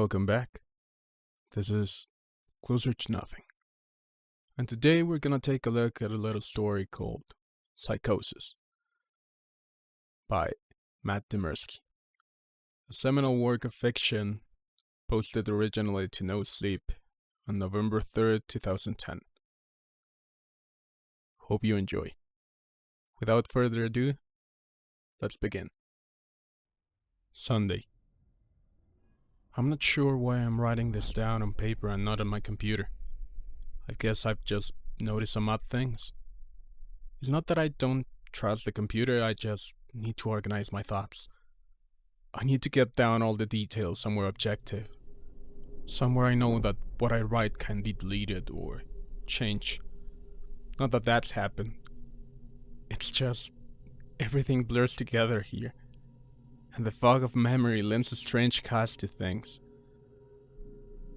Welcome back. This is Closer to Nothing. And today we're gonna take a look at a little story called Psychosis by Dymerski. A seminal work of fiction posted originally to No Sleep on November 3rd, 2010. Hope you enjoy. Without further ado, let's begin. Sunday. I'm not sure why I'm writing this down on paper and not on my computer. I guess I've just noticed some odd things. It's not that I don't trust the computer, I just need to organize my thoughts. I need to get down all the details somewhere objective. Somewhere I know that what I write can be deleted or changed. Not that that's happened. It's just everything blurs together here. And the fog of memory lends a strange cast to things.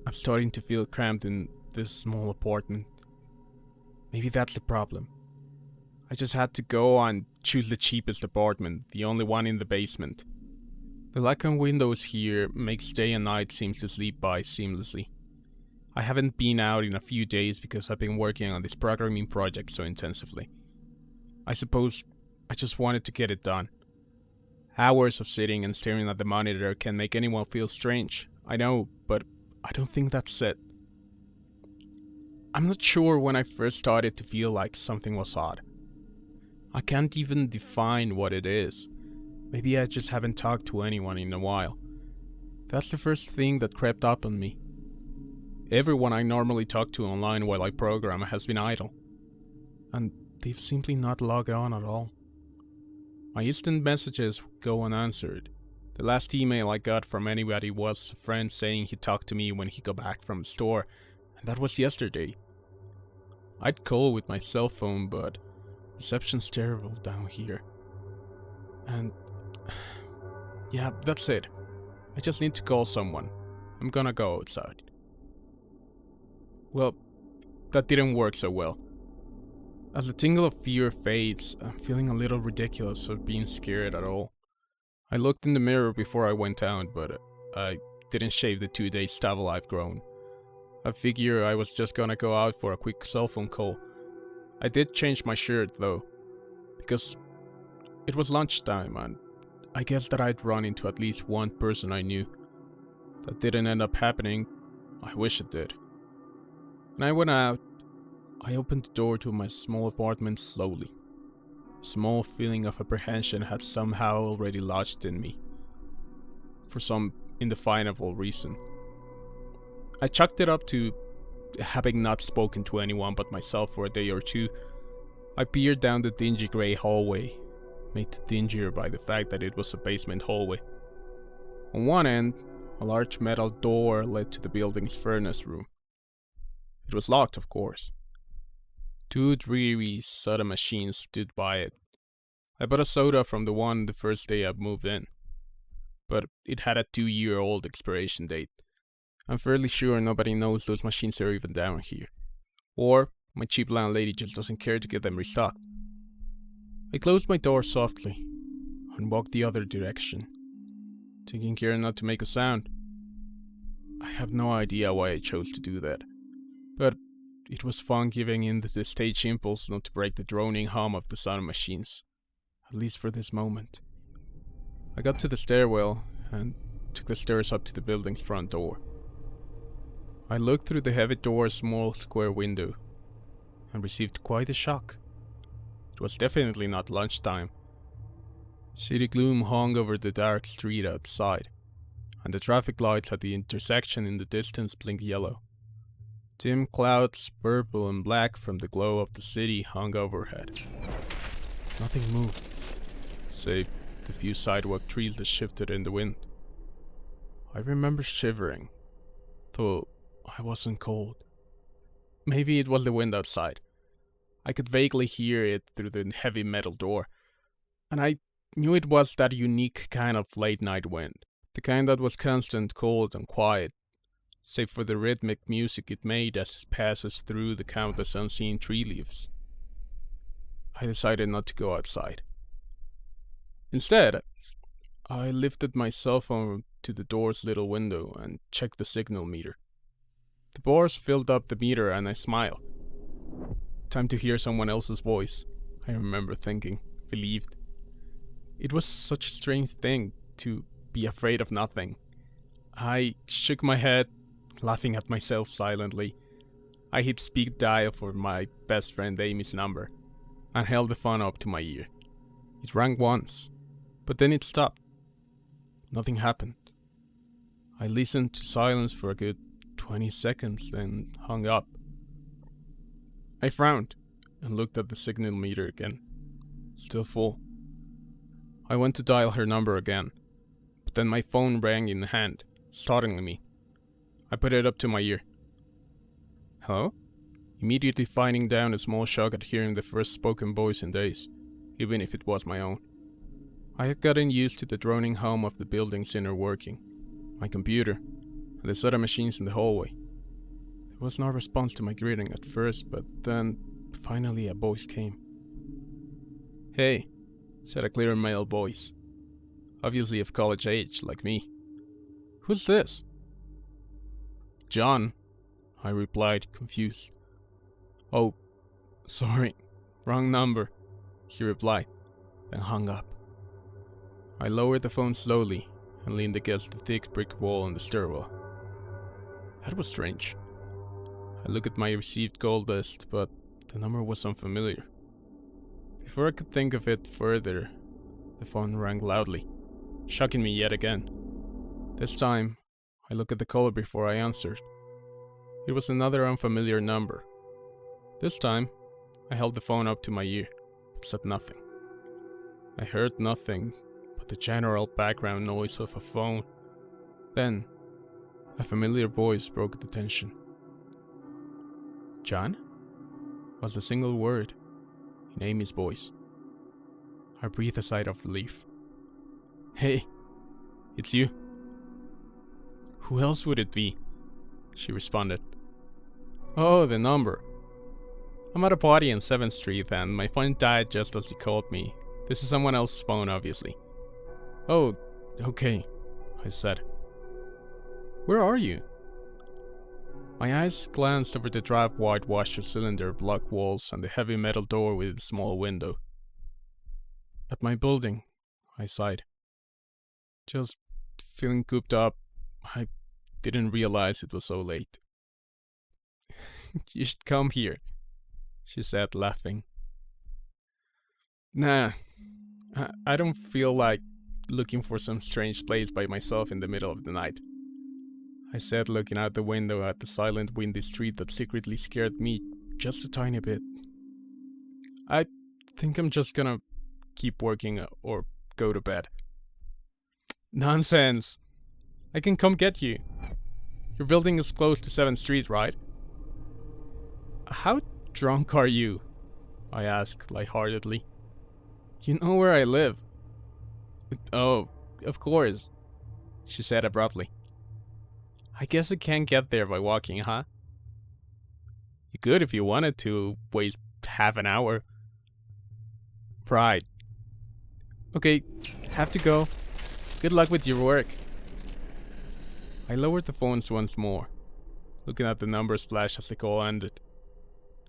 I'm starting to feel cramped in this small apartment. Maybe that's the problem. I just had to go and choose the cheapest apartment, the only one in the basement. The lack of windows here makes day and night seem to slip by seamlessly. I haven't been out in a few days because I've been working on this programming project so intensively. I suppose I just wanted to get it done. Hours of sitting and staring at the monitor can make anyone feel strange, I know, but I don't think that's it. I'm not sure when I first started to feel like something was odd. I can't even define what it is. Maybe I just haven't talked to anyone in a while. That's the first thing that crept up on me. Everyone I normally talk to online while I program has been idle. And they've simply not logged on at all. My instant messages go unanswered. The last email I got from anybody was a friend saying he'd talk to me when he got back from the store, and that was yesterday. I'd call with my cell phone, but reception's terrible down here. And yeah, that's it. I just need to call someone. I'm gonna go outside. Well, that didn't work so well. As the tingle of fear fades, I'm feeling a little ridiculous for being scared at all. I looked in the mirror before I went out, but I didn't shave the 2-day stubble I've grown. I figure I was just gonna go out for a quick cell phone call. I did change my shirt though, because it was lunchtime and I guess that I'd run into at least one person I knew. That didn't end up happening. I wish it did. When I went out, I opened the door to my small apartment slowly. A small feeling of apprehension had somehow already lodged in me. For some indefinable reason. I chalked it up to having not spoken to anyone but myself for a day or two. I peered down the dingy grey hallway, made dingier by the fact that it was a basement hallway. On one end, a large metal door led to the building's furnace room. It was locked, of course. 2 dreary soda machines stood by it. I bought a soda from the one the first day I moved in, but it had a 2-year-old expiration date. I'm fairly sure nobody knows those machines are even down here. Or my cheap landlady just doesn't care to get them restocked. I closed my door softly and walked the other direction, taking care not to make a sound. I have no idea why I chose to do that, but it was fun giving in the stage impulse not to break the droning hum of the sound machines, at least for this moment. I got to the stairwell and took the stairs up to the building's front door. I looked through the heavy door's small square window and received quite a shock. It was definitely not lunchtime. City gloom hung over the dark street outside, and the traffic lights at the intersection in the distance blinked yellow. Dim clouds, purple and black from the glow of the city, hung overhead. Nothing moved, save the few sidewalk trees that shifted in the wind. I remember shivering, though I wasn't cold. Maybe it was the wind outside. I could vaguely hear it through the heavy metal door, and I knew it was that unique kind of late-night wind, the kind that was constant, cold and quiet, save for the rhythmic music it made as it passes through the countless unseen tree leaves. I decided not to go outside. Instead, I lifted my cell phone to the door's little window and checked the signal meter. The bars filled up the meter and I smiled. Time to hear someone else's voice, I remember thinking, relieved. It was such a strange thing to be afraid of nothing. I shook my head, laughing at myself silently. I hit speed dial for my best friend Amy's number and held the phone up to my ear. It rang once, but then it stopped. Nothing happened. I listened to silence for a good 20 seconds, then hung up. I frowned and looked at the signal meter again. Still full. I went to dial her number again, but then my phone rang in the hand, startling me. I put it up to my ear. Hello? Immediately finding down a small shock at hearing the first spoken voice in days, even if it was my own. I had gotten used to the droning hum of the building's inner working, my computer, and the set of machines in the hallway. There was no response to my greeting at first, but then finally a voice came. Hey, said a clear male voice, obviously of college age, like me. Who's this? John, I replied, confused. Oh, sorry, wrong number, he replied, then hung up. I lowered the phone slowly and leaned against the thick brick wall in the stairwell. That was strange. I looked at my received call list, but the number was unfamiliar. Before I could think of it further, the phone rang loudly, shocking me yet again. This time, I looked at the caller before I answered. It was another unfamiliar number. This time, I held the phone up to my ear, but said nothing. I heard nothing but the general background noise of a phone. Then, a familiar voice broke the tension. John? Was the single word in Amy's voice. I breathed a sigh of relief. Hey, it's you. Who else would it be? She responded. Oh, the number. I'm at a party on 7th Street and my phone died just as you called me. This is someone else's phone, obviously. Oh, okay, I said. Where are you? My eyes glanced over the drab whitewashed cylinder block walls and the heavy metal door with its small window. At my building, I sighed. Just feeling cooped up. I didn't realize it was so late. You should come here, she said, laughing. Nah, I don't feel like looking for some strange place by myself in the middle of the night, I said, looking out the window at the silent, windy street that secretly scared me just a tiny bit. I think I'm just gonna keep working or go to bed. Nonsense! I can come get you. Your building is close to 7th Street, right? How drunk are you? I asked lightheartedly. You know where I live. Oh, of course, she said abruptly. I guess I can't get there by walking, huh? You could if you wanted to waste half an hour. Pride. Okay, have to go. Good luck with your work. I lowered the phones once more, looking at the numbers flash as the call ended.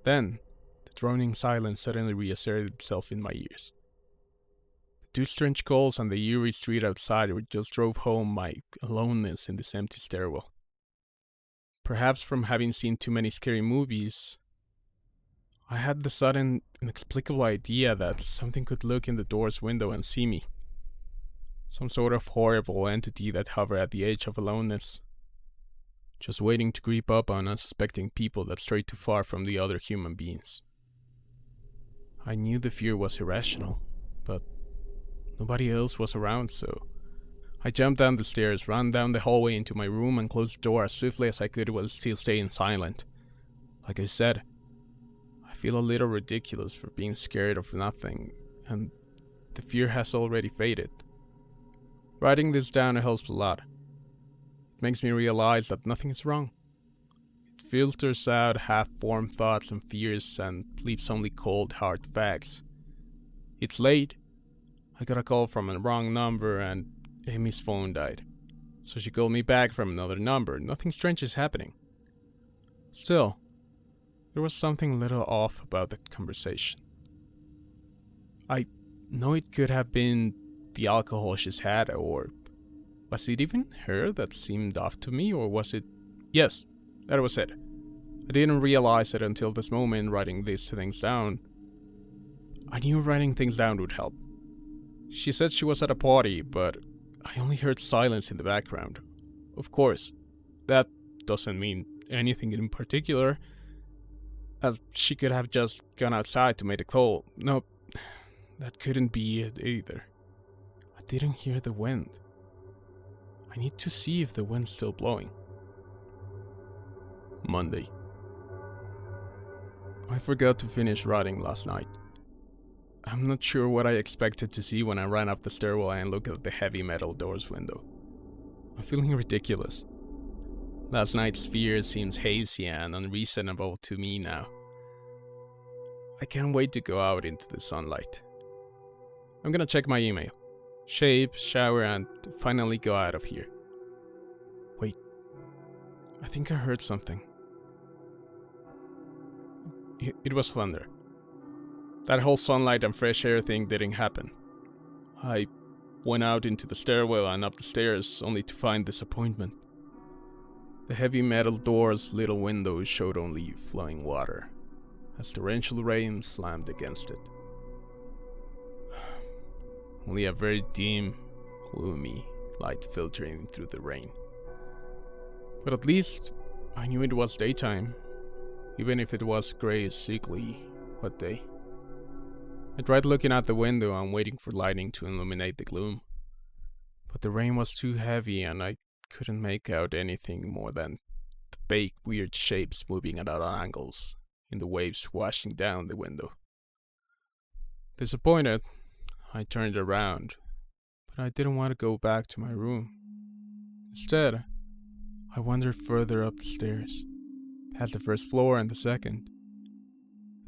Then, the droning silence suddenly reasserted itself in my ears. The 2 strange calls and the eerie street outside just drove home my aloneness in this empty stairwell. Perhaps from having seen too many scary movies, I had the sudden, inexplicable idea that something could look in the door's window and see me. Some sort of horrible entity that hovered at the edge of aloneness, just waiting to creep up on unsuspecting people that strayed too far from the other human beings. I knew the fear was irrational, but nobody else was around, so I jumped down the stairs, ran down the hallway into my room, and closed the door as swiftly as I could while still staying silent. Like I said, I feel a little ridiculous for being scared of nothing, and the fear has already faded. Writing this down helps a lot. It makes me realize that nothing is wrong. It filters out half-formed thoughts and fears and leaves only cold, hard facts. It's late. I got a call from a wrong number and Amy's phone died, so she called me back from another number. Nothing strange is happening. Still, there was something a little off about the conversation. I know it could have been the alcohol she's had, or was it even her that seemed off to me, or was it... Yes, that was it. I didn't realize it until this moment writing these things down. I knew writing things down would help. She said she was at a party, but I only heard silence in the background. Of course, that doesn't mean anything in particular, as she could have just gone outside to make a call. No, that couldn't be it either. I didn't hear the wind. I need to see if the wind's still blowing. Monday. I forgot to finish writing last night. I'm not sure what I expected to see when I ran up the stairwell and looked at the heavy metal doors window. I'm feeling ridiculous. Last night's fear seems hazy and unreasonable to me now. I can't wait to go out into the sunlight. I'm gonna check my email, shave, shower, and finally go out of here. Wait, I think I heard something. It was thunder. That whole sunlight and fresh air thing didn't happen. I went out into the stairwell and up the stairs only to find disappointment. The heavy metal door's little windows showed only flowing water, as torrential rain slammed against it. Only a very dim, gloomy light filtering through the rain. But at least I knew it was daytime, even if it was grey, sickly, wet day. I tried looking out the window and waiting for lightning to illuminate the gloom, but the rain was too heavy and I couldn't make out anything more than the vague, weird shapes moving at odd angles in the waves washing down the window. Disappointed, I turned around, but I didn't want to go back to my room. Instead, I wandered further up the stairs, past the first floor and the second.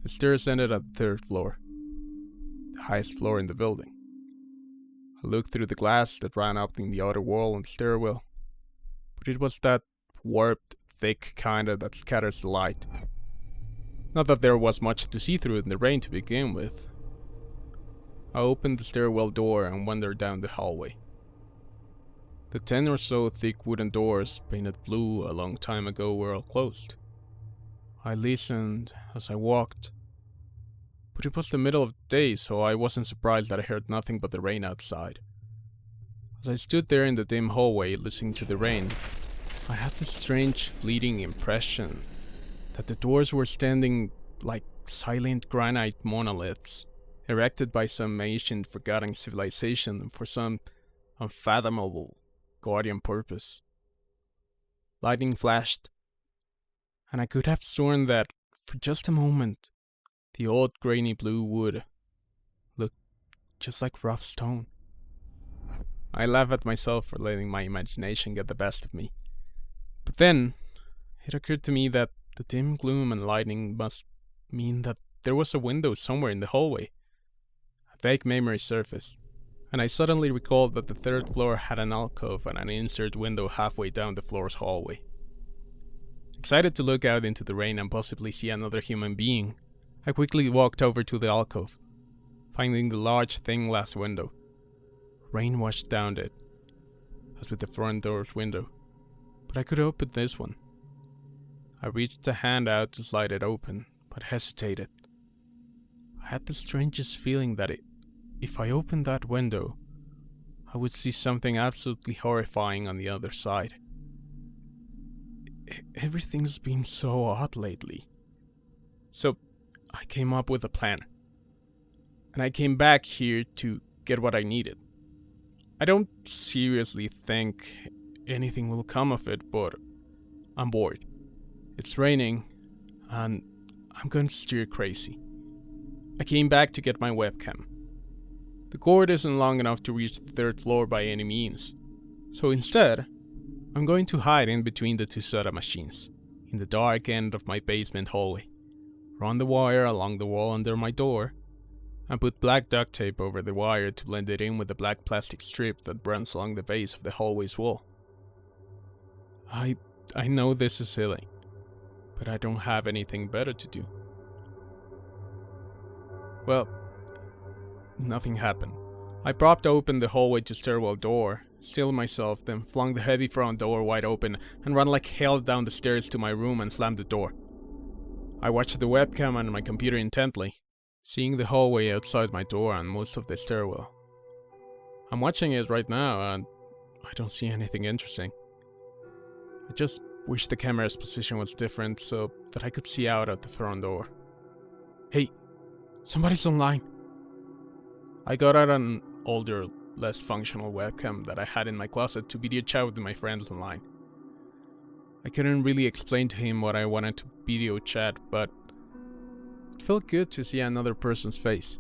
The stairs ended at the third floor, the highest floor in the building. I looked through the glass that ran up in the outer wall and stairwell, but it was that warped, thick kinda that scatters the light. Not that there was much to see through in the rain to begin with. I opened the stairwell door and wandered down the hallway. The 10 or so thick wooden doors, painted blue a long time ago, were all closed. I listened as I walked, but it was the middle of the day, so I wasn't surprised that I heard nothing but the rain outside. As I stood there in the dim hallway listening to the rain, I had this strange fleeting impression that the doors were standing like silent granite monoliths, erected by some ancient forgotten civilization for some unfathomable guardian purpose. Lightning flashed, and I could have sworn that, for just a moment, the old grainy blue wood looked just like rough stone. I laugh at myself for letting my imagination get the best of me. But then, it occurred to me that the dim gloom and lightning must mean that there was a window somewhere in the hallway. A vague memory surfaced, and I suddenly recalled that the third floor had an alcove and an insert window halfway down the floor's hallway. Excited to look out into the rain and possibly see another human being, I quickly walked over to the alcove, finding the large thin glass window. Rain washed down it, as with the front door's window, but I could open this one. I reached a hand out to slide it open, but hesitated. I had the strangest feeling that if I opened that window, I would see something absolutely horrifying on the other side. Everything's been so odd lately. So I came up with a plan. And I came back here to get what I needed. I don't seriously think anything will come of it, but I'm bored. It's raining, and I'm going to steer crazy. I came back to get my webcam. The cord isn't long enough to reach the third floor by any means, so instead, I'm going to hide in between the two soda machines, in the dark end of my basement hallway, run the wire along the wall under my door, I put black duct tape over the wire to blend it in with the black plastic strip that runs along the base of the hallway's wall. I know this is silly, but I don't have anything better to do. Well, nothing happened. I propped open the hallway to stairwell door, stilled myself, then flung the heavy front door wide open and ran like hell down the stairs to my room and slammed the door. I watched the webcam on my computer intently, seeing the hallway outside my door and most of the stairwell. I'm watching it right now and I don't see anything interesting. I just wish the camera's position was different so that I could see out of the front door. Hey, somebody's online. I got out an older, less functional webcam that I had in my closet to video chat with my friends online. I couldn't really explain to him what I wanted to video chat, but it felt good to see another person's face.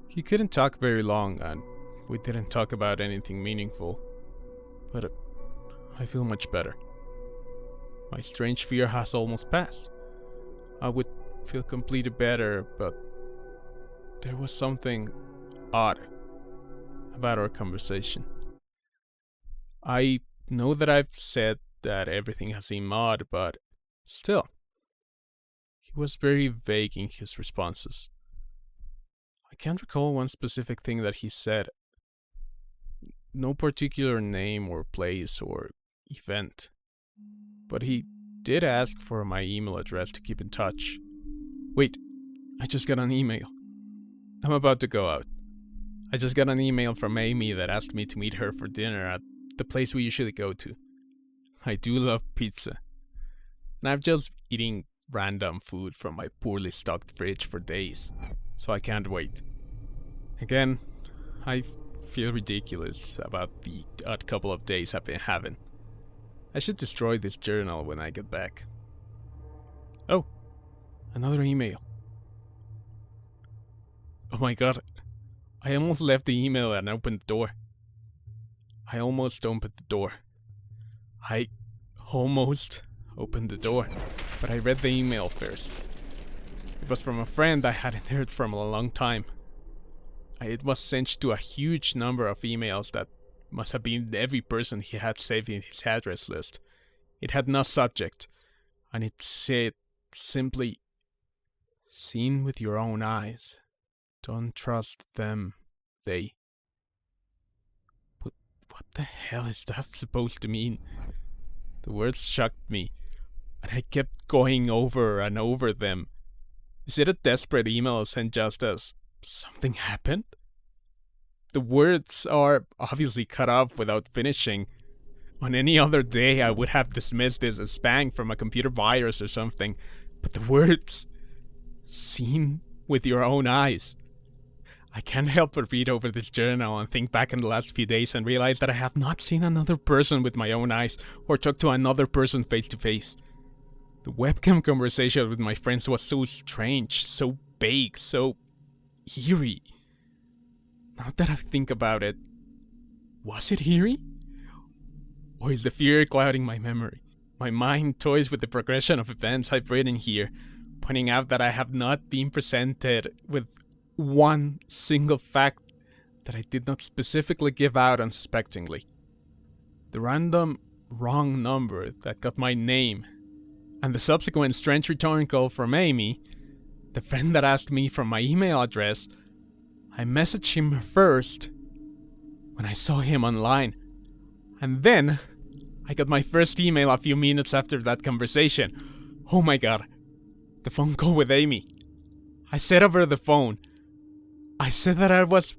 He couldn't talk very long, and we didn't talk about anything meaningful, but I feel much better. My strange fear has almost passed. I would feel completely better, but there was something odd about our conversation. I know that I've said that everything has seemed odd, but still, he was very vague in his responses. I can't recall one specific thing that he said. No particular name or place or event. But he did ask for my email address to keep in touch. Wait, I just got an email. I'm about to go out. I just got an email from Amy that asked me to meet her for dinner at the place we usually go to. I do love pizza. And I've just been eating random food from my poorly stocked fridge for days, so I can't wait. Again, I feel ridiculous about the odd couple of days I've been having. I should destroy this journal when I get back. Oh, another email. Oh my god, I almost left the email and opened the door. I almost opened the door, but I read the email first. It was from a friend I hadn't heard from a long time. It was sent to a huge number of emails that must have been every person he had saved in his address list. It had no subject, and it said simply, "Seen with your own eyes. Don't trust them, they." But what the hell is that supposed to mean? The words shocked me, and I kept going over and over them. Is it a desperate email sent just as something happened? The words are obviously cut off without finishing. On any other day, I would have dismissed this as spam from a computer virus or something. But the words, "seen with your own eyes." I can't help but read over this journal and think back in the last few days and realize that I have not seen another person with my own eyes or talked to another person face to face. The webcam conversation with my friends was so strange, so vague, so eerie. Now that I think about it, was it eerie? Or is the fear clouding my memory? My mind toys with the progression of events I've written here, pointing out that I have not been presented with one single fact that I did not specifically give out unsuspectingly. The random wrong number that got my name, and the subsequent strange return call from Amy, the friend that asked me for my email address. I messaged him first when I saw him online, and then I got my first email a few minutes after that conversation. Oh my god, the phone call with Amy. I said over the phone, I said that I was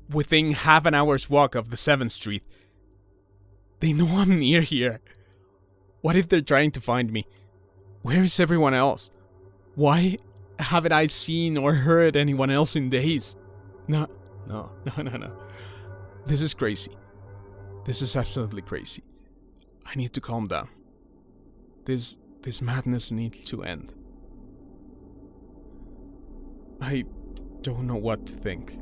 within half an hour's walk of the 7th Street. They know I'm near here. What if they're trying to find me? Where is everyone else? Why haven't I seen or heard anyone else in days? No. This is crazy. This is absolutely crazy. I need to calm down. This madness needs to end. I don't know what to think.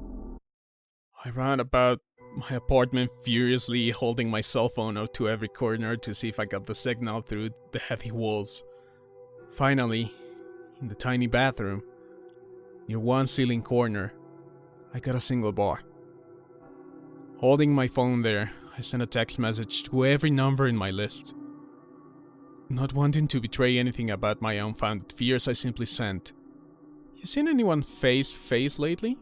I ran about my apartment furiously, holding my cell phone out to every corner to see if I got the signal through the heavy walls. Finally, in the tiny bathroom, near one ceiling corner, I got a single bar. Holding my phone there, I sent a text message to every number in my list. Not wanting to betray anything about my unfounded fears, I simply sent, "You seen anyone face lately?"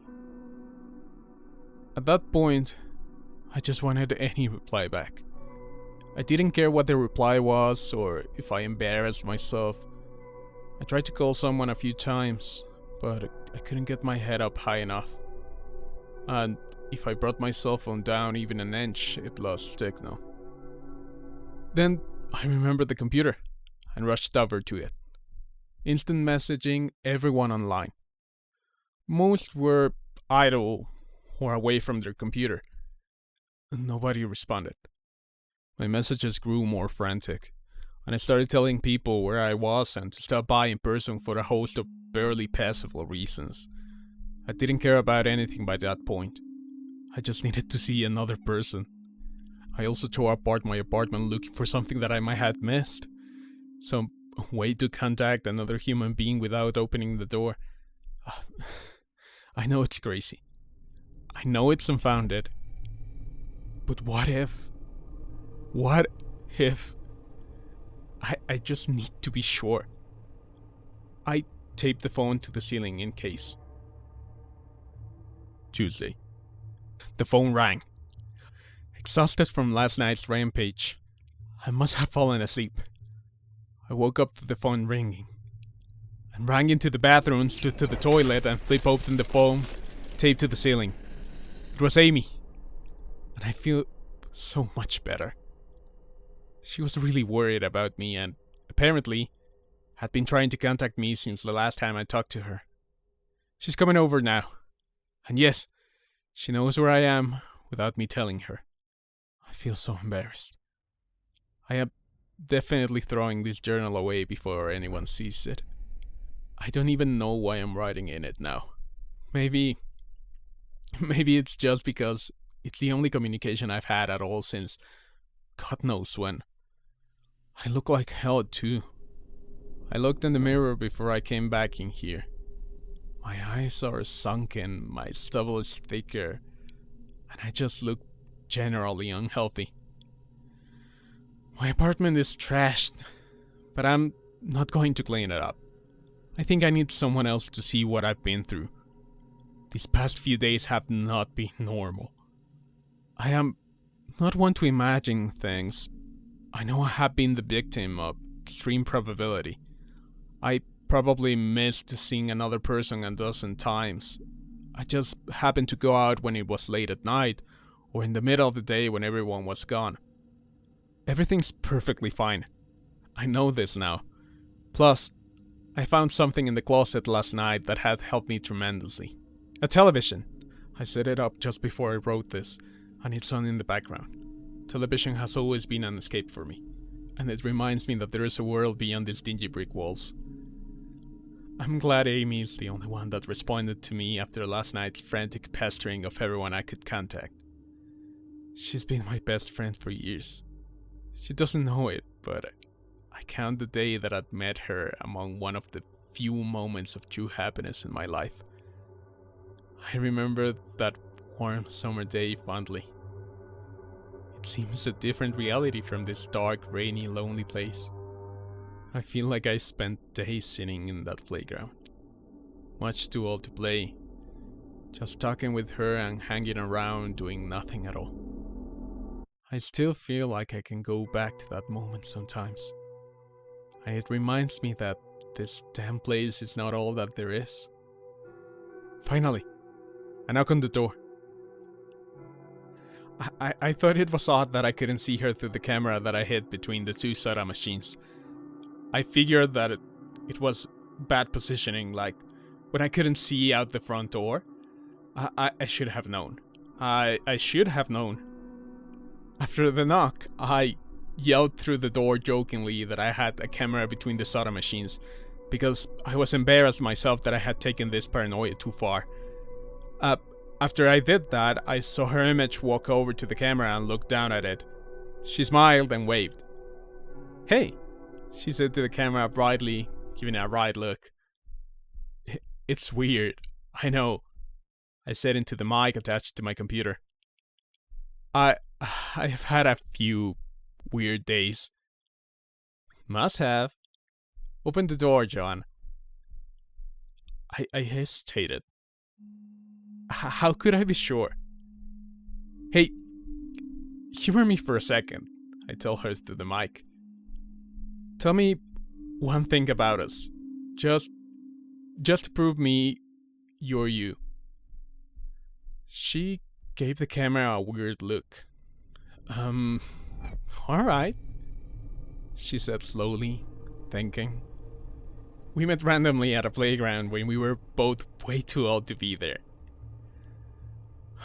At that point, I just wanted any reply back. I didn't care what the reply was or if I embarrassed myself. I tried to call someone a few times, but I couldn't get my head up high enough. And if I brought my cell phone down even an inch, it lost signal. Then I remembered the computer and rushed over to it. Instant messaging everyone online. Most were idle or away from their computer. Nobody responded. My messages grew more frantic, and I started telling people where I was and to stop by in person for a host of barely passable reasons. I didn't care about anything by that point. I just needed to see another person. I also tore apart my apartment looking for something that I might have missed. Some way to contact another human being without opening the door. I know it's crazy. I know it's unfounded. But what if? What if? I just need to be sure. I taped the phone to the ceiling in case. Tuesday. The phone rang. Exhausted from last night's rampage, I must have fallen asleep. I woke up to the phone ringing and ran into the bathroom, stood to the toilet and flipped open the phone taped to the ceiling. It was Amy, and I feel so much better. She was really worried about me and apparently had been trying to contact me since the last time I talked to her. She's coming over now, and yes, she knows where I am without me telling her. I feel so embarrassed. I am definitely throwing this journal away before anyone sees it. I don't even know why I'm writing in it now. Maybe it's just because it's the only communication I've had at all since God knows when. I look like hell too. I looked in the mirror before I came back in here. My eyes are sunken, my stubble is thicker, and I just look generally unhealthy. My apartment is trashed, but I'm not going to clean it up. I think I need someone else to see what I've been through. These past few days have not been normal. I am not one to imagine things. I know I have been the victim of extreme probability. I probably missed seeing another person a dozen times. I just happened to go out when it was late at night, or in the middle of the day when everyone was gone. Everything's perfectly fine. I know this now. Plus, I found something in the closet last night that had helped me tremendously. A television. I set it up just before I wrote this, and it's on in the background. Television has always been an escape for me, and it reminds me that there is a world beyond these dingy brick walls. I'm glad Amy is the only one that responded to me after last night's frantic pestering of everyone I could contact. She's been my best friend for years. She doesn't know it, but I count the day that I'd met her among one of the few moments of true happiness in my life. I remember that warm summer day fondly. It seems a different reality from this dark, rainy, lonely place. I feel like I spent days sitting in that playground. Much too old to play. Just talking with her and hanging around doing nothing at all. I still feel like I can go back to that moment sometimes. And it reminds me that this damn place is not all that there is. Finally, I knock on the door. I thought it was odd that I couldn't see her through the camera that I hid between the two soda machines. I figured that it was bad positioning, like when I couldn't see out the front door. I should have known. I should have known. After the knock, I yelled through the door jokingly that I had a camera between the soda machines, because I was embarrassed myself that I had taken this paranoia too far. After I did that, I saw her image walk over to the camera and look down at it. She smiled and waved. "Hey," she said to the camera brightly, giving it a wry look. It's weird, I know. I said into the mic attached to my computer. I have had a few weird days. Must have. Open the door, John. I hesitated. How could I be sure? Hey, humor me for a second, I tell her through the mic. Tell me one thing about us. Just to prove me you're you. She gave the camera a weird look. Alright, she said slowly, thinking. We met randomly at a playground when we were both way too old to be there.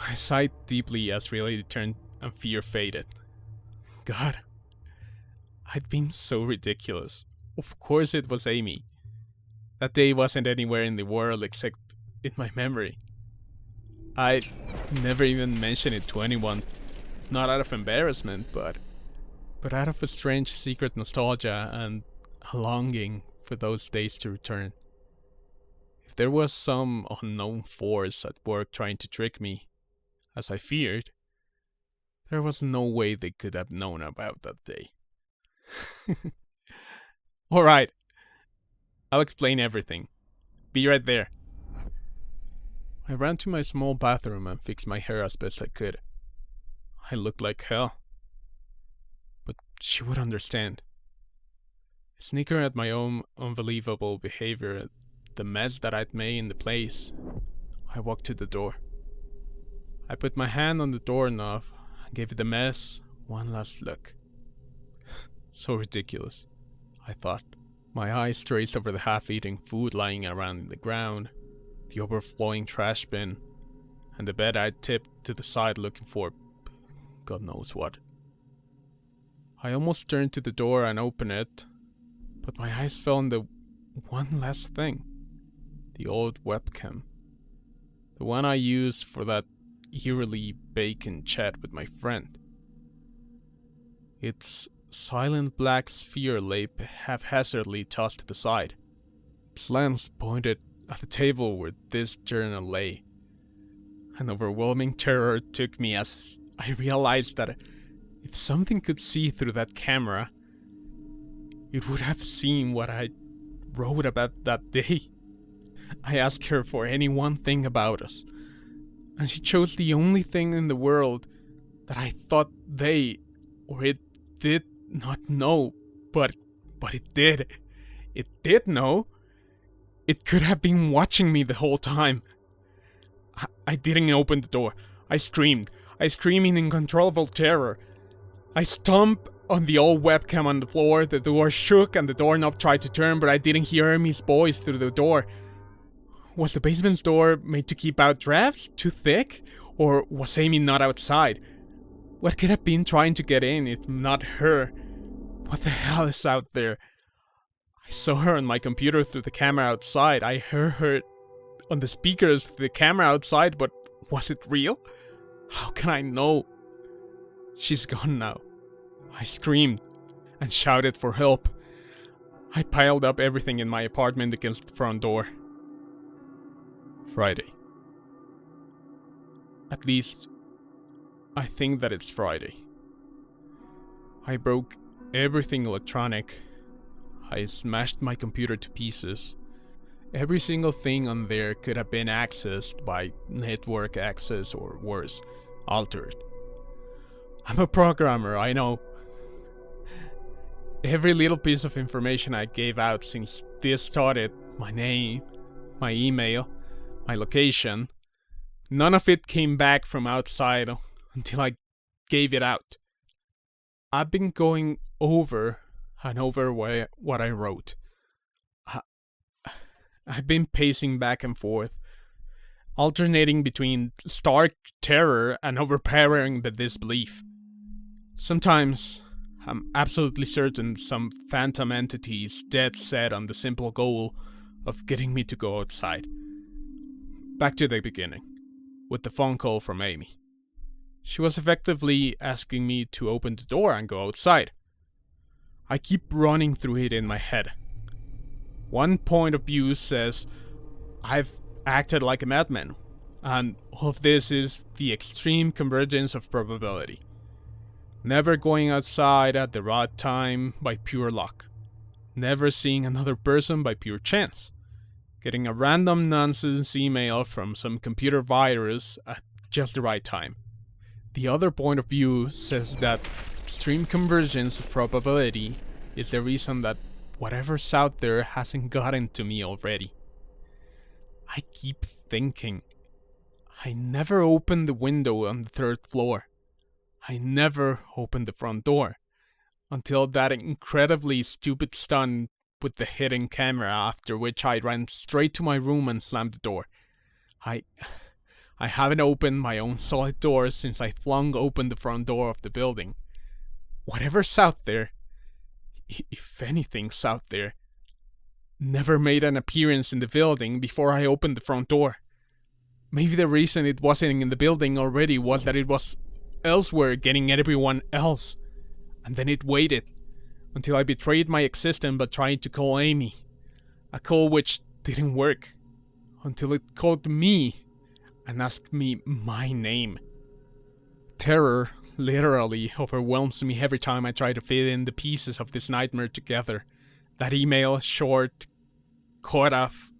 I sighed deeply as reality turned and fear faded. God, I'd been so ridiculous. Of course it was Amy. That day wasn't anywhere in the world except in my memory. I never even mentioned it to anyone, not out of embarrassment, but out of a strange secret nostalgia and a longing for those days to return. If there was some unknown force at work trying to trick me, as I feared, there was no way they could have known about that day. Alright, I'll explain everything. Be right there. I ran to my small bathroom and fixed my hair as best I could. I looked like hell. But she would understand. Sneering at my own unbelievable behavior, the mess that I'd made in the place, I walked to the door. I put my hand on the doorknob and gave the mess one last look. So ridiculous, I thought. My eyes traced over the half-eaten food lying around the ground, the overflowing trash bin, and the bed I'd tipped to the side looking for God knows what. I almost turned to the door and opened it, but my eyes fell on the one last thing. The old webcam. The one I used for that eerily vacant chat with my friend. Its silent black sphere lay haphazardly tossed to the side. Its lens pointed at the table where this journal lay. An overwhelming terror took me as I realized that if something could see through that camera, it would have seen what I wrote about that day. I asked her for any one thing about us, and she chose the only thing in the world that I thought they, or it, did not know, but it did. It did know. It could have been watching me the whole time. I didn't open the door. I screamed in uncontrollable terror. I stomped on the old webcam on the floor, the door shook and the doorknob tried to turn, but I didn't hear Amy's voice through the door. Was the basement's door made to keep out drafts? Too thick? Or was Amy not outside? What could have been trying to get in if not her? What the hell is out there? I saw her on my computer through the camera outside. I heard her on the speakers through the camera outside, but was it real? How can I know? She's gone now. I screamed and shouted for help. I piled up everything in my apartment against the front door. Friday. At least, I think that it's Friday. I broke everything electronic. I smashed my computer to pieces. Every single thing on there could have been accessed by network access or worse, altered. I'm a programmer, I know. Every little piece of information I gave out since this started, my name, my email, my location, none of it came back from outside until I gave it out. I've been going over and over what I wrote. I've been pacing back and forth, alternating between stark terror and overpowering disbelief. Sometimes, I'm absolutely certain some phantom entity is dead set on the simple goal of getting me to go outside. Back to the beginning, with the phone call from Amy. She was effectively asking me to open the door and go outside. I keep running through it in my head. One point of view says I've acted like a madman, And all of this is the extreme convergence of probability. Never going outside at the right time by pure luck. Never seeing another person by pure chance. Getting a random nonsense email from some computer virus at just the right time. The other point of view says that extreme convergence of probability is the reason that whatever's out there hasn't gotten to me already. I keep thinking, I never opened the window on the third floor. I never opened the front door. Until that incredibly stupid stunt with the hidden camera, after which I ran straight to my room and slammed the door. I haven't opened my own solid door since I flung open the front door of the building. Whatever's out there, if anything's out there, never made an appearance in the building before I opened the front door. Maybe the reason it wasn't in the building already was that it was elsewhere getting everyone else. And then it waited until I betrayed my existence by trying to call Amy. A call which didn't work. Until it called me and asked me my name. Terror literally overwhelms me every time I try to fit in the pieces of this nightmare together. That email, short, cut off.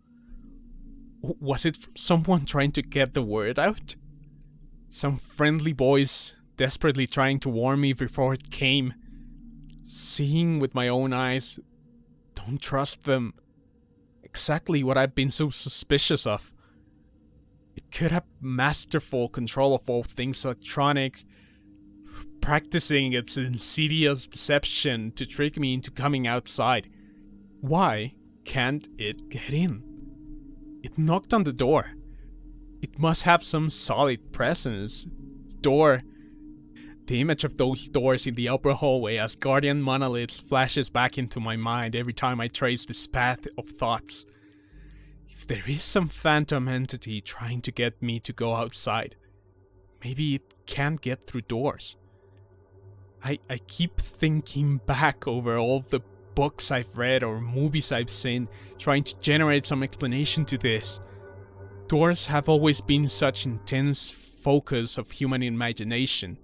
Was it from someone trying to get the word out? Some friendly voice desperately trying to warn me before it came. Seeing with my own eyes, don't trust them. Exactly what I've been so suspicious of. It could have masterful control of all things electronic, practicing its insidious deception to trick me into coming outside. Why can't it get in? It knocked on the door. It must have some solid presence. Door. The image of those doors in the upper hallway as guardian monoliths flashes back into my mind every time I trace this path of thoughts. If there is some phantom entity trying to get me to go outside, maybe it can't get through doors. I keep thinking back over all the books I've read or movies I've seen, trying to generate some explanation to this. Doors have always been such intense focus of human imagination.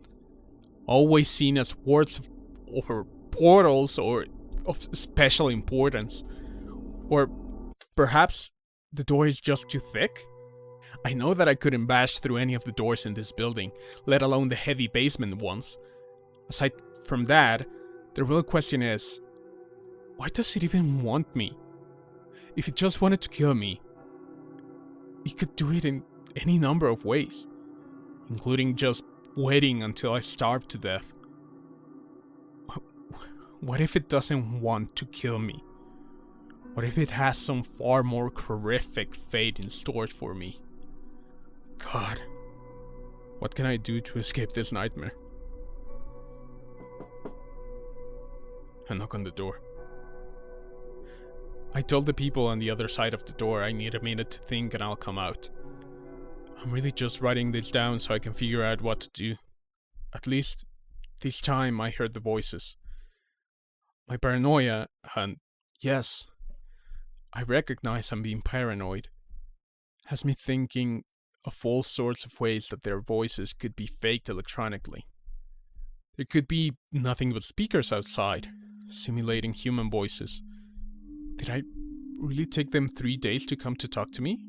Always seen as words or portals or of special importance. Or perhaps the door is just too thick? I know that I couldn't bash through any of the doors in this building, let alone the heavy basement ones. Aside from that, the real question is, why does it even want me? If it just wanted to kill me, it could do it in any number of ways, including just waiting until I starve to death. What if it doesn't want to kill me? What if it has some far more horrific fate in store for me? God, what can I do to escape this nightmare? I knock on the door. I told the people on the other side of the door I need a minute to think and I'll come out. I'm really just writing this down so I can figure out what to do. At least, this time I heard the voices. My paranoia, and yes, I recognize I'm being paranoid, has me thinking of all sorts of ways that their voices could be faked electronically. There could be nothing but speakers outside, simulating human voices. Did I really take them 3 days to come to talk to me?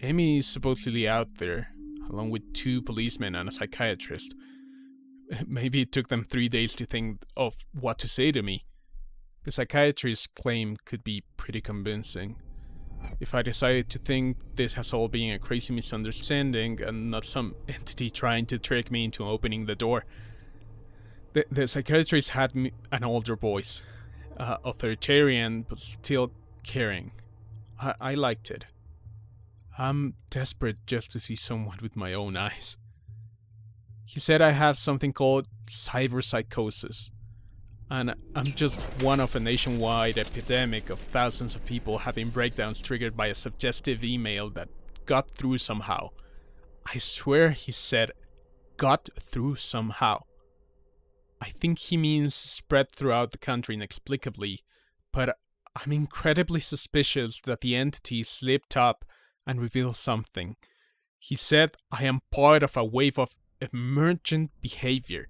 Amy is supposedly out there, along with 2 policemen and a psychiatrist. Maybe it took them 3 days to think of what to say to me. The psychiatrist's claim could be pretty convincing. If I decided to think this has all been a crazy misunderstanding and not some entity trying to trick me into opening the door. The psychiatrist had an older voice, authoritarian but still caring. I liked it. I'm desperate just to see someone with my own eyes. He said I have something called Psychosis, and I'm just one of a nationwide epidemic of thousands of people having breakdowns triggered by a suggestive email that got through somehow. I swear he said got through somehow. I think he means spread throughout the country inexplicably, but I'm incredibly suspicious that the entity slipped up and revealed something. He said I am part of a wave of emergent behavior,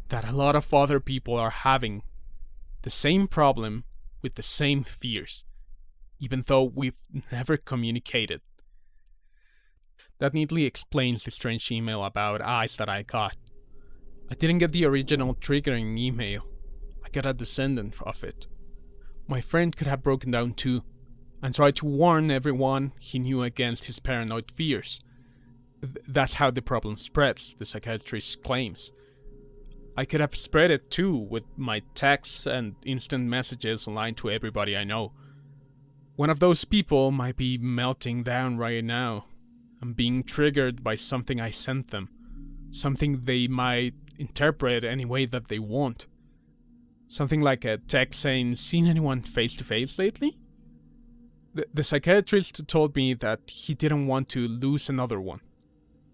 that a lot of other people are having the same problem with the same fears, even though we've never communicated. That neatly explains the strange email about eyes that I got. I didn't get the original triggering email. I got a descendant of it. My friend could have broken down too, and tried to warn everyone he knew against his paranoid fears. That's how the problem spreads, the psychiatrist claims. I could have spread it too, with my texts and instant messages online to everybody I know. One of those people might be melting down right now, and being triggered by something I sent them. Something they might interpret any way that they want. Something like a text saying, "Seen anyone face to face lately?" The psychiatrist told me that he didn't want to lose another one.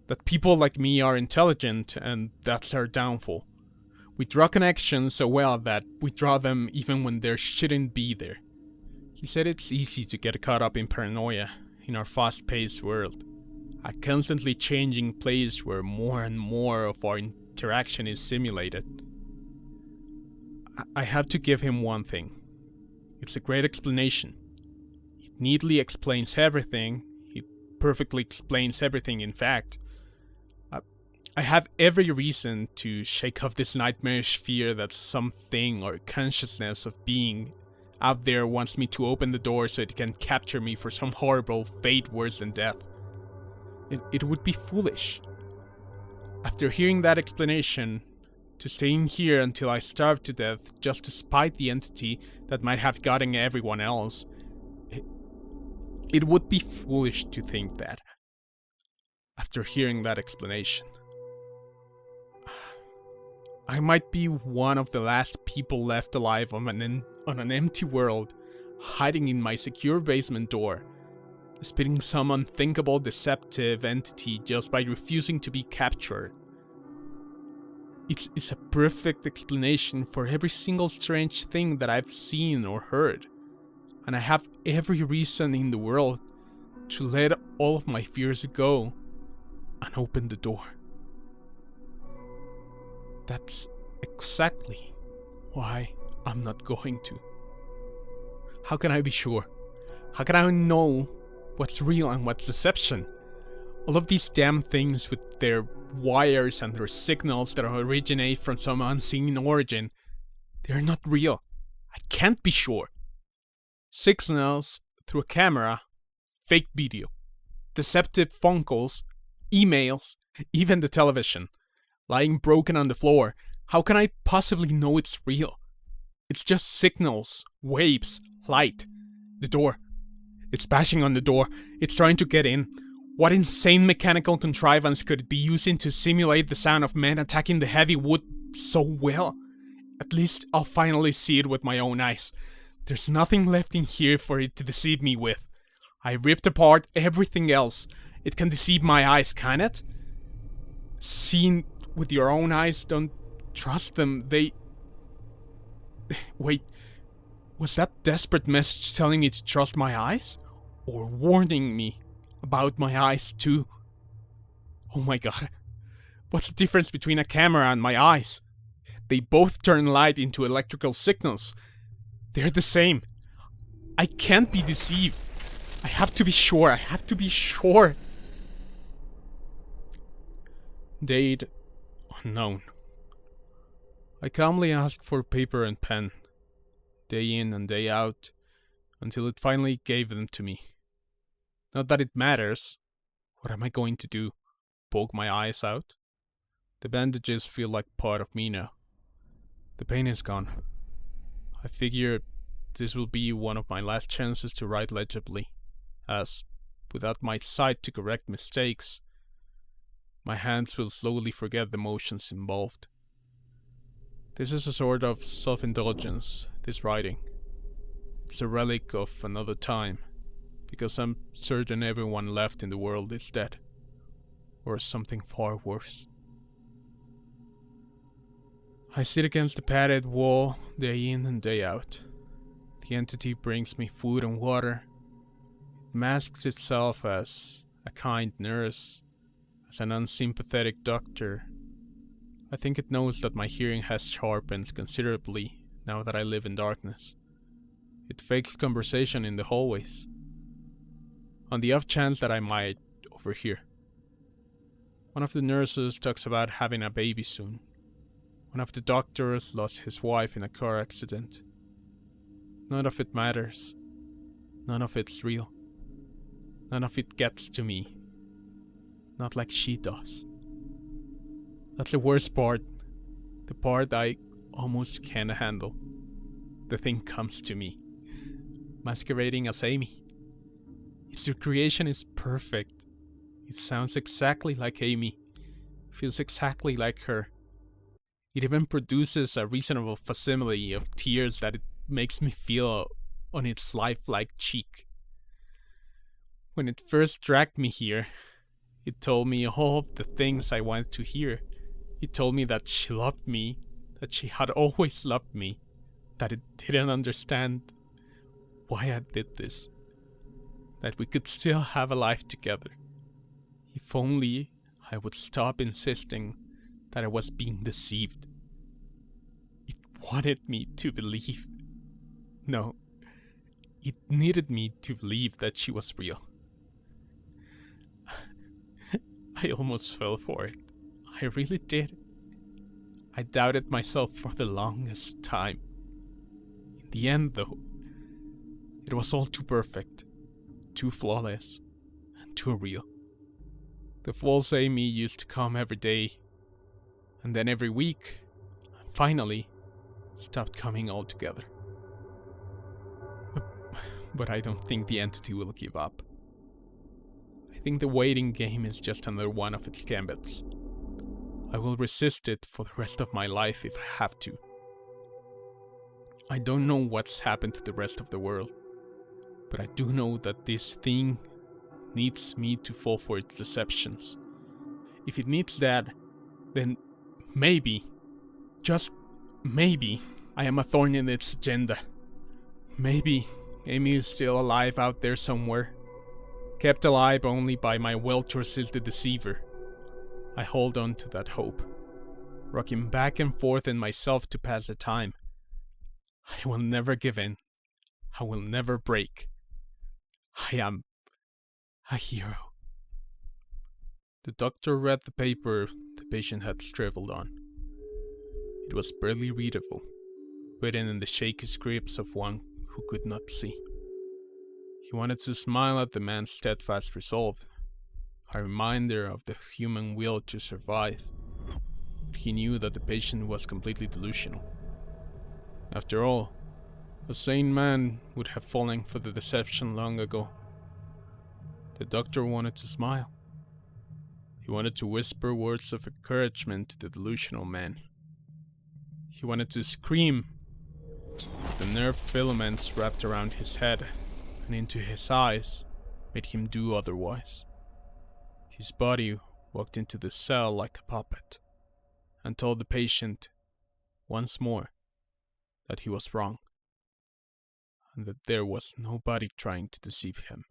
That people like me are intelligent, and that's our downfall. We draw connections so well that we draw them even when there shouldn't be there. He said it's easy to get caught up in paranoia in our fast-paced world. A constantly changing place where more and more of our interaction is simulated. I have to give him one thing. It's a great explanation. It neatly explains everything. It perfectly explains everything, in fact. I have every reason to shake off this nightmarish fear that something or consciousness of being out there wants me to open the door so it can capture me for some horrible fate worse than death. It would be foolish. After hearing that explanation, to stay in here until I starve to death just to spite the entity that might have gotten everyone else, it would be foolish to think that. After hearing that explanation, I might be one of the last people left alive on an empty world, hiding in my secure basement door, spitting some unthinkable deceptive entity just by refusing to be captured. It's a perfect explanation for every single strange thing that I've seen or heard, and I have every reason in the world to let all of my fears go and open the door. That's exactly why I'm not going to. How can I be sure? How can I know what's real and what's deception? All of these damn things with their wires and their signals that originate from some unseen origin, they're not real. I can't be sure. Signals through a camera, fake video, deceptive phone calls, emails, even the television, lying broken on the floor. How can I possibly know it's real? It's just signals, waves, light. The door. It's bashing on the door. It's trying to get in. What insane mechanical contrivance could it be using to simulate the sound of men attacking the heavy wood so well? At least I'll finally see it with my own eyes. There's nothing left in here for it to deceive me with. I ripped apart everything else. It can deceive my eyes, can it? Seen with your own eyes, don't trust them. Wait, was that desperate message telling me to trust my eyes? Or warning me about my eyes too? Oh my god. What's the difference between a camera and my eyes? They both turn light into electrical signals. They're the same. I can't be deceived. I have to be sure. I have to be sure. Date unknown. I calmly asked for paper and pen, day in and day out, until it finally gave them to me. Not that it matters. What am I going to do? Poke my eyes out? The bandages feel like part of me now. The pain is gone. I figure this will be one of my last chances to write legibly, as, without my sight to correct mistakes, my hands will slowly forget the motions involved. This is a sort of self-indulgence, this writing. It's a relic of another time, because I'm certain everyone left in the world is dead, or something far worse. I sit against the padded wall day in and day out. The entity brings me food and water. It masks itself as a kind nurse, as an unsympathetic doctor. I think it knows that my hearing has sharpened considerably now that I live in darkness. It fakes conversation in the hallways, on the off chance that I might overhear. One of the nurses talks about having a baby soon. One of the doctors lost his wife in a car accident. None of it matters. None of it's real. None of it gets to me. Not like she does. That's the worst part. The part I almost can't handle. The thing comes to me, masquerading as Amy. Its recreation is perfect. It sounds exactly like Amy. Feels exactly like her. It even produces a reasonable facsimile of tears that it makes me feel on its lifelike cheek. When it first dragged me here, it told me all of the things I wanted to hear. It told me that she loved me, that she had always loved me, that it didn't understand why I did this, that we could still have a life together. If only I would stop insisting that I was being deceived. It wanted me to believe. No, it needed me to believe that she was real. I almost fell for it. I really did. I doubted myself for the longest time. In the end, though, it was all too perfect, too flawless, and too real. The false Amy used to come every day, and then every week, and finally, stopped coming altogether. But I don't think the entity will give up. I think the waiting game is just another one of its gambits. I will resist it for the rest of my life if I have to. I don't know what's happened to the rest of the world, but I do know that this thing needs me to fall for its deceptions. If it needs that, then maybe, just maybe, I am a thorn in its agenda. Maybe Amy is still alive out there somewhere, kept alive only by my well-trusted deceiver. I hold on to that hope, rocking back and forth in myself to pass the time. I will never give in. I will never break. I am a hero. The doctor read the paper the patient had scribbled on. It was barely readable, written in the shaky scripts of one who could not see. He wanted to smile at the man's steadfast resolve, a reminder of the human will to survive. But he knew that the patient was completely delusional. After all, a sane man would have fallen for the deception long ago. The doctor wanted to smile. He wanted to whisper words of encouragement to the delusional man. He wanted to scream, but the nerve filaments wrapped around his head and into his eyes made him do otherwise. His body walked into the cell like a puppet and told the patient, once more, that he was wrong and that there was nobody trying to deceive him.